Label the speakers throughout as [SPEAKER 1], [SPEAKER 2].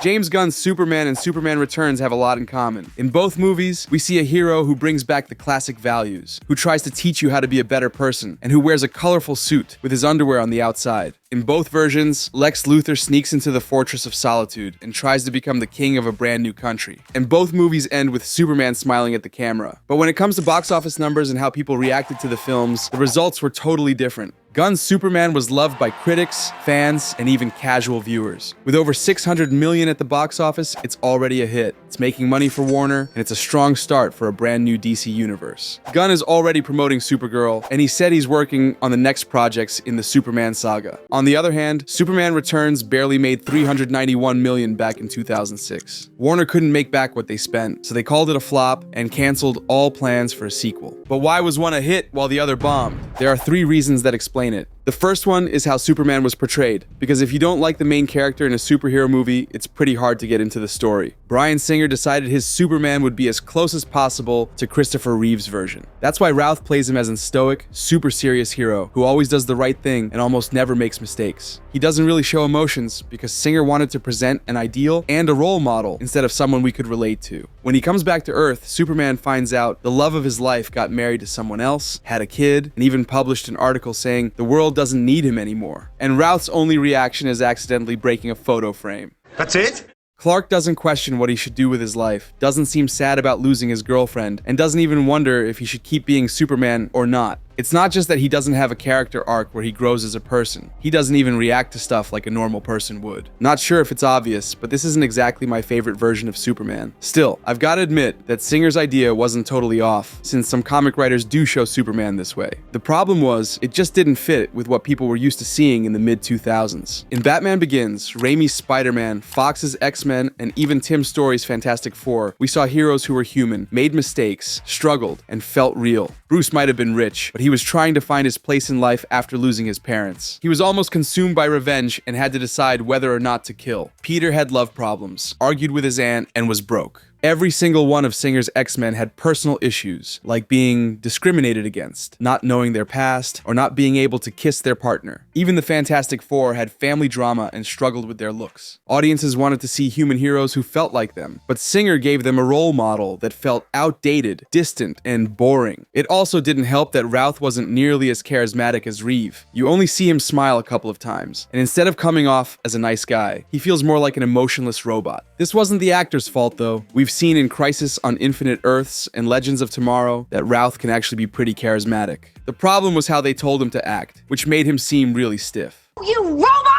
[SPEAKER 1] James Gunn's Superman and Superman Returns have a lot in common. In both movies, we see a hero who brings back the classic values, who tries to teach you how to be a better person, and who wears a colorful suit with his underwear on the outside. In both versions, Lex Luthor sneaks into the Fortress of Solitude and tries to become the king of a brand new country. And both movies end with Superman smiling at the camera. But when it comes to box office numbers and how people reacted to the films, the results were totally different. Gunn's Superman was loved by critics, fans, and even casual viewers. With over $600 million at the box office, it's already a hit. It's making money for Warner, and it's a strong start for a brand new DC universe. Gunn is already promoting Supergirl, and he said he's working on the next projects in the Superman saga. On the other hand, Superman Returns barely made $391 million back in 2006. Warner couldn't make back what they spent, so they called it a flop and canceled all plans for a sequel. But why was one a hit while the other bombed? There are 3 reasons that explain it. The first one is how Superman was portrayed, because if you don't like the main character in a superhero movie, it's pretty hard to get into the story. Bryan Singer decided his Superman would be as close as possible to Christopher Reeve's version. That's why Routh plays him as a stoic, super serious hero who always does the right thing and almost never makes mistakes. He doesn't really show emotions because Singer wanted to present an ideal and a role model instead of someone we could relate to. When he comes back to Earth, Superman finds out the love of his life got married to someone else, had a kid, and even published an article saying the world doesn't need him anymore. And Routh's only reaction is accidentally breaking a photo frame.
[SPEAKER 2] That's it?
[SPEAKER 1] Clark doesn't question what he should do with his life, doesn't seem sad about losing his girlfriend, and doesn't even wonder if he should keep being Superman or not. It's not just that he doesn't have a character arc where he grows as a person. He doesn't even react to stuff like a normal person would. Not sure if it's obvious, but this isn't exactly my favorite version of Superman. Still, I've got to admit that Singer's idea wasn't totally off, since some comic writers do show Superman this way. The problem was, it just didn't fit with what people were used to seeing in the mid-2000s. In Batman Begins, Raimi's Spider-Man, Fox's X-Men, and even Tim Story's Fantastic Four, we saw heroes who were human, made mistakes, struggled, and felt real. Bruce might have been rich, but he was trying to find his place in life after losing his parents. He was almost consumed by revenge and had to decide whether or not to kill. Peter had love problems, argued with his aunt, and was broke. Every single one of Singer's X-Men had personal issues, like being discriminated against, not knowing their past, or not being able to kiss their partner. Even the Fantastic Four had family drama and struggled with their looks. Audiences wanted to see human heroes who felt like them, but Singer gave them a role model that felt outdated, distant, and boring. It also didn't help that Routh wasn't nearly as charismatic as Reeve. You only see him smile a couple of times, and instead of coming off as a nice guy, he feels more like an emotionless robot. This wasn't the actor's fault though. We've seen in Crisis on Infinite Earths and Legends of Tomorrow that Routh can actually be pretty charismatic. The problem was how they told him to act, which made him seem really stiff.
[SPEAKER 3] You robot!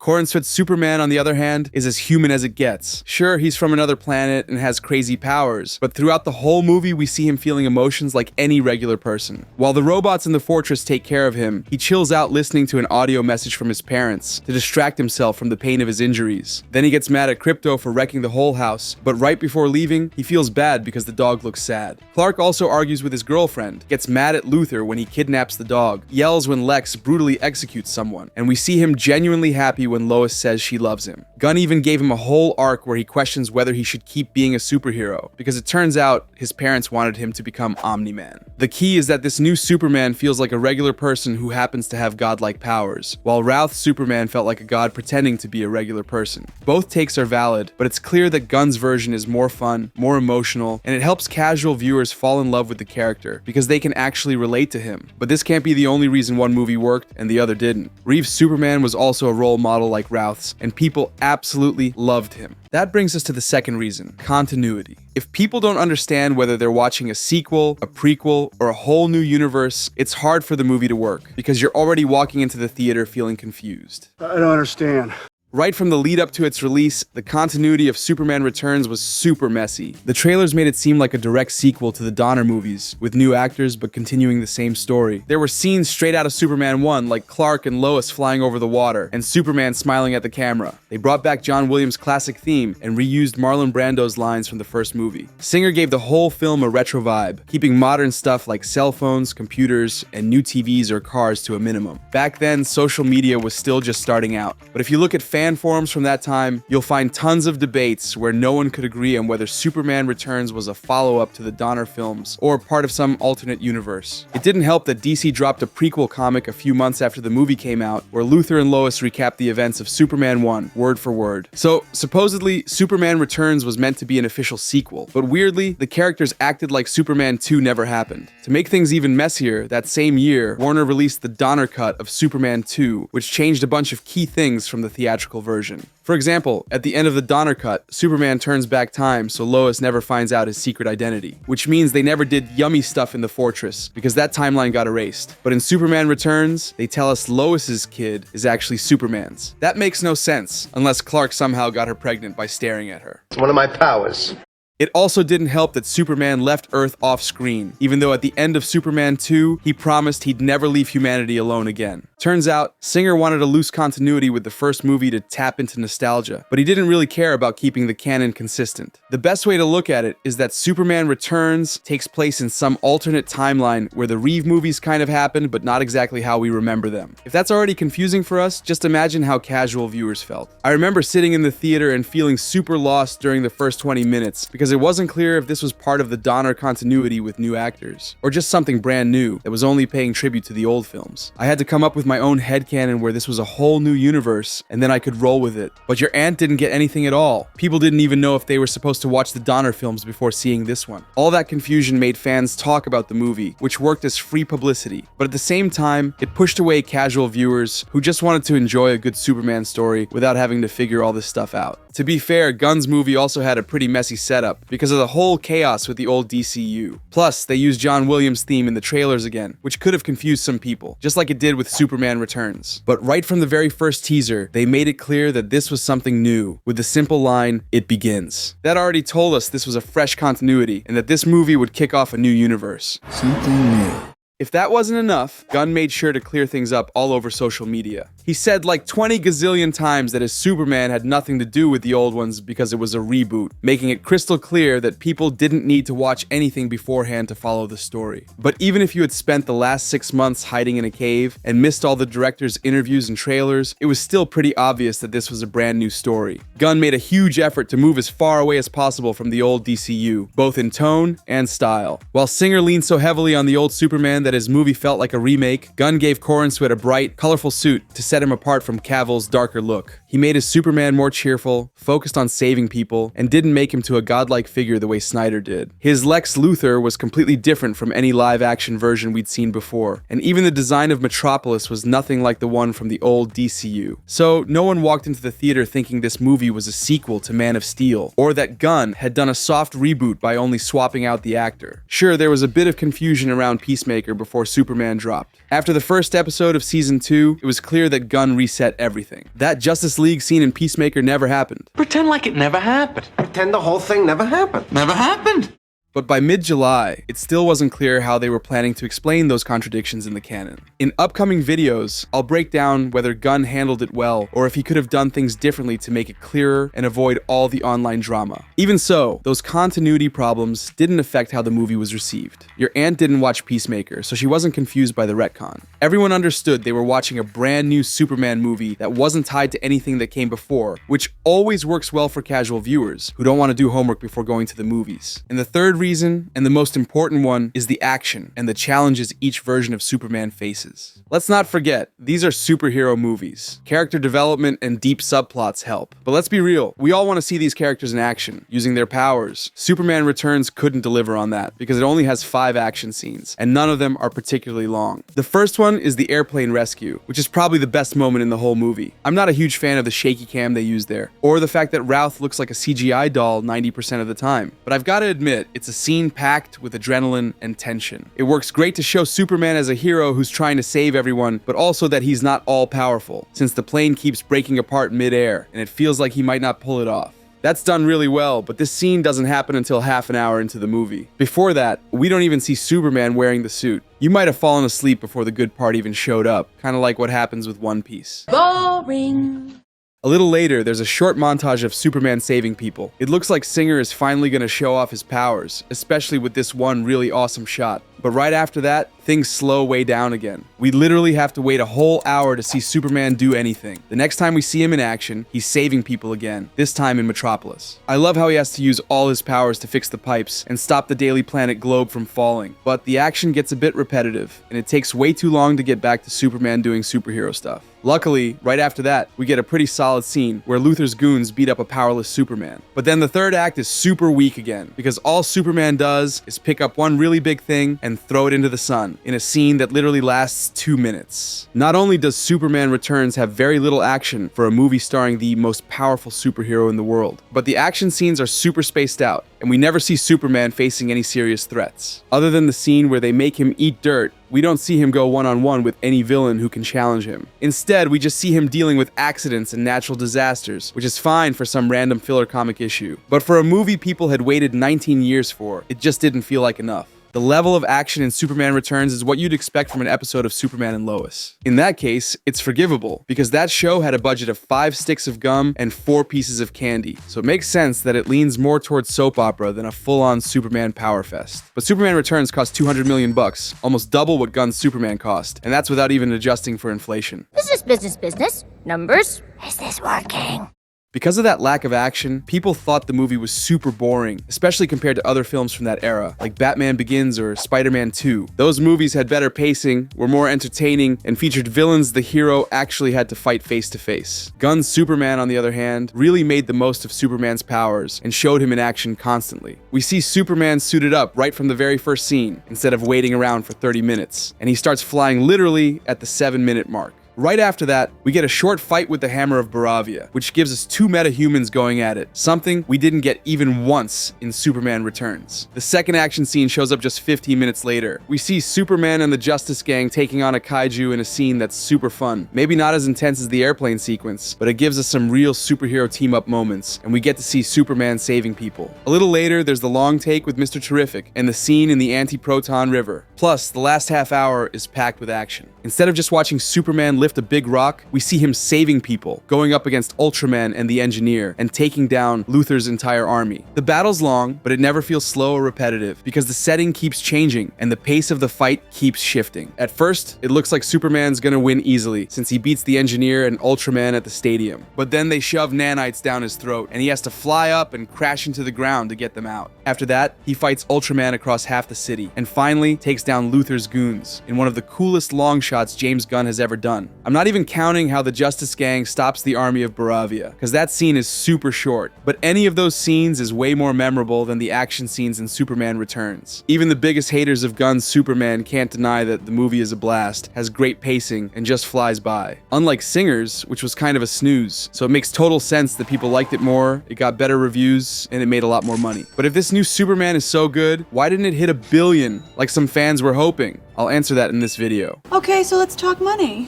[SPEAKER 1] Corenswit's Superman, on the other hand, is as human as it gets. Sure, he's from another planet and has crazy powers, but throughout the whole movie we see him feeling emotions like any regular person. While the robots in the fortress take care of him, he chills out listening to an audio message from his parents to distract himself from the pain of his injuries. Then he gets mad at Krypto for wrecking the whole house, but right before leaving, he feels bad because the dog looks sad. Clark also argues with his girlfriend, gets mad at Luthor when he kidnaps the dog, yells when Lex brutally executes someone, and we see him genuinely happy when Lois says she loves him. Gunn even gave him a whole arc where he questions whether he should keep being a superhero, because it turns out his parents wanted him to become Omni-Man. The key is that this new Superman feels like a regular person who happens to have godlike powers, while Routh's Superman felt like a god pretending to be a regular person. Both takes are valid, but it's clear that Gunn's version is more fun, more emotional, and it helps casual viewers fall in love with the character, because they can actually relate to him. But this can't be the only reason one movie worked and the other didn't. Reeve's Superman was also a role model like Routh's, and people absolutely loved him. That brings us to the second reason, continuity. If people don't understand whether they're watching a sequel, a prequel, or a whole new universe, it's hard for the movie to work, because you're already walking into the theater feeling confused.
[SPEAKER 2] I don't understand.
[SPEAKER 1] Right from the lead up to its release, the continuity of Superman Returns was super messy. The trailers made it seem like a direct sequel to the Donner movies, with new actors but continuing the same story. There were scenes straight out of Superman 1, like Clark and Lois flying over the water, and Superman smiling at the camera. They brought back John Williams' classic theme and reused Marlon Brando's lines from the first movie. Singer gave the whole film a retro vibe, keeping modern stuff like cell phones, computers, and new TVs or cars to a minimum. Back then, social media was still just starting out, but if you look at fan fan forums from that time, you'll find tons of debates where no one could agree on whether Superman Returns was a follow-up to the Donner films or part of some alternate universe. It didn't help that DC dropped a prequel comic a few months after the movie came out, where Luthor and Lois recap the events of Superman 1, word for word. So, supposedly, Superman Returns was meant to be an official sequel, but weirdly, the characters acted like Superman 2 never happened. To make things even messier, that same year, Warner released the Donner cut of Superman 2, which changed a bunch of key things from the theatrical version. For example, at the end of the Donner cut, Superman turns back time so Lois never finds out his secret identity, which means they never did yummy stuff in the fortress, because that timeline got erased. But in Superman Returns, they tell us Lois's kid is actually Superman's. That makes no sense, unless Clark somehow got her pregnant by staring at her.
[SPEAKER 2] It's one of my powers.
[SPEAKER 1] It also didn't help that Superman left Earth off-screen, even though at the end of Superman 2, he promised he'd never leave humanity alone again. Turns out, Singer wanted a loose continuity with the first movie to tap into nostalgia, but he didn't really care about keeping the canon consistent. The best way to look at it is that Superman Returns takes place in some alternate timeline where the Reeve movies kind of happened, but not exactly how we remember them. If that's already confusing for us, just imagine how casual viewers felt. I remember sitting in the theater and feeling super lost during the first 20 minutes, because it wasn't clear if this was part of the Donner continuity with new actors, or just something brand new that was only paying tribute to the old films. I had to come up with my own headcanon where this was a whole new universe, and then I could roll with it. But your aunt didn't get anything at all. People didn't even know if they were supposed to watch the Donner films before seeing this one. All that confusion made fans talk about the movie, which worked as free publicity. But at the same time, it pushed away casual viewers who just wanted to enjoy a good Superman story without having to figure all this stuff out. To be fair, Gunn's movie also had a pretty messy setup because of the whole chaos with the old DCU. Plus, they used John Williams' theme in the trailers again, which could have confused some people, just like it did with Superman Returns. But right from the very first teaser, they made it clear that this was something new, with the simple line, "It begins." That already told us this was a fresh continuity, and that this movie would kick off a new universe.
[SPEAKER 3] Something new.
[SPEAKER 1] If that wasn't enough, Gunn made sure to clear things up all over social media. He said like 20 gazillion times that his Superman had nothing to do with the old ones because it was a reboot, making it crystal clear that people didn't need to watch anything beforehand to follow the story. But even if you had spent the last 6 months hiding in a cave and missed all the director's interviews and trailers, it was still pretty obvious that this was a brand new story. Gunn made a huge effort to move as far away as possible from the old DCU, both in tone and style. While Singer leaned so heavily on the old Superman that his movie felt like a remake, Gunn gave Corenswet a bright, colorful suit to set him apart from Cavill's darker look. He made his Superman more cheerful, focused on saving people, and didn't make him to a godlike figure the way Snyder did. His Lex Luthor was completely different from any live-action version we'd seen before, and even the design of Metropolis was nothing like the one from the old DCU. So no one walked into the theater thinking this movie was a sequel to Man of Steel, or that Gunn had done a soft reboot by only swapping out the actor. Sure, there was a bit of confusion around Peacemaker before Superman dropped. After the first episode of Season 2, it was clear that Gunn reset everything. That Justice League scene in Peacemaker never happened.
[SPEAKER 3] Pretend like it never happened.
[SPEAKER 2] Pretend the whole thing never happened.
[SPEAKER 3] Never happened.
[SPEAKER 1] But by mid-July, it still wasn't clear how they were planning to explain those contradictions in the canon. In upcoming videos, I'll break down whether Gunn handled it well, or if he could have done things differently to make it clearer and avoid all the online drama. Even so, those continuity problems didn't affect how the movie was received. Your aunt didn't watch Peacemaker, so she wasn't confused by the retcon. Everyone understood they were watching a brand new Superman movie that wasn't tied to anything that came before, which always works well for casual viewers who don't want to do homework before going to the movies. And the third reason, and the most important one, is the action and the challenges each version of Superman faces. Let's not forget, these are superhero movies. Character development and deep subplots help. But let's be real, we all want to see these characters in action, using their powers. Superman Returns couldn't deliver on that, because it only has 5 action scenes, and none of them are particularly long. The first one is the airplane rescue, which is probably the best moment in the whole movie. I'm not a huge fan of the shaky cam they use there, or the fact that Routh looks like a CGI doll 90% of the time. But I've got to admit, it's a scene packed with adrenaline and tension. It works great to show Superman as a hero who's trying to save everyone, but also that he's not all-powerful, since the plane keeps breaking apart mid-air, and it feels like he might not pull it off. That's done really well, but this scene doesn't happen until half an hour into the movie. Before that, we don't even see Superman wearing the suit. You might have fallen asleep before the good part even showed up, kind of like what happens with One Piece.
[SPEAKER 4] Boring.
[SPEAKER 1] A little later, there's a short montage of Superman saving people. It looks like Singer is finally going to show off his powers, especially with this one really awesome shot. But right after that, things slow way down again. We literally have to wait a whole hour to see Superman do anything. The next time we see him in action, he's saving people again, this time in Metropolis. I love how he has to use all his powers to fix the pipes and stop the Daily Planet globe from falling, but the action gets a bit repetitive, and it takes way too long to get back to Superman doing superhero stuff. Luckily, right after that, we get a pretty solid scene where Luthor's goons beat up a powerless Superman. But then the third act is super weak again, because all Superman does is pick up one really big thing and throw it into the sun, in a scene that literally lasts 2 minutes. Not only does Superman Returns have very little action for a movie starring the most powerful superhero in the world, but the action scenes are super spaced out, and we never see Superman facing any serious threats. Other than the scene where they make him eat dirt, we don't see him go one-on-one with any villain who can challenge him. Instead, we just see him dealing with accidents and natural disasters, which is fine for some random filler comic issue. But for a movie people had waited 19 years for, it just didn't feel like enough. The level of action in Superman Returns is what you'd expect from an episode of Superman and Lois. In that case, it's forgivable, because that show had a budget of 5 sticks of gum and 4 pieces of candy, so it makes sense that it leans more towards soap opera than a full-on Superman power fest. But Superman Returns cost $200 million, almost double what Gunn's Superman cost, and that's without even adjusting for inflation.
[SPEAKER 4] Business. Numbers. Is this working?
[SPEAKER 1] Because of that lack of action, people thought the movie was super boring, especially compared to other films from that era, like Batman Begins or Spider-Man 2. Those movies had better pacing, were more entertaining, and featured villains the hero actually had to fight face to face. Gunn's Superman, on the other hand, really made the most of Superman's powers and showed him in action constantly. We see Superman suited up right from the very first scene, instead of waiting around for 30 minutes, and he starts flying literally at the 7-minute mark. Right after that, we get a short fight with the Hammer of Baravia, which gives us 2 metahumans going at it, something we didn't get even once in Superman Returns. The second action scene shows up just 15 minutes later. We see Superman and the Justice Gang taking on a kaiju in a scene that's super fun. Maybe not as intense as the airplane sequence, but it gives us some real superhero team-up moments, and we get to see Superman saving people. A little later, there's the long take with Mr. Terrific, and the scene in the Anti-Proton River. Plus, the last half hour is packed with action. Instead of just watching Superman lift a big rock, we see him saving people, going up against Ultraman and the Engineer, and taking down Luthor's entire army. The battle's long, but it never feels slow or repetitive, because the setting keeps changing, and the pace of the fight keeps shifting. At first, it looks like Superman's gonna win easily, since he beats the Engineer and Ultraman at the stadium. But then they shove nanites down his throat, and he has to fly up and crash into the ground to get them out. After that, he fights Ultraman across half the city, and finally takes down Luthor's goons, in one of the coolest long shots James Gunn has ever done. I'm not even counting how the Justice Gang stops the army of Baravia, because that scene is super short, but any of those scenes is way more memorable than the action scenes in Superman Returns. Even the biggest haters of Gunn's Superman can't deny that the movie is a blast, has great pacing, and just flies by. Unlike Singers, which was kind of a snooze, so it makes total sense that people liked it more, it got better reviews, and it made a lot more money. But if this new Superman is so good, why didn't it hit $1 billion like some fans were hoping? I'll answer that in this video.
[SPEAKER 5] Okay, so let's talk money.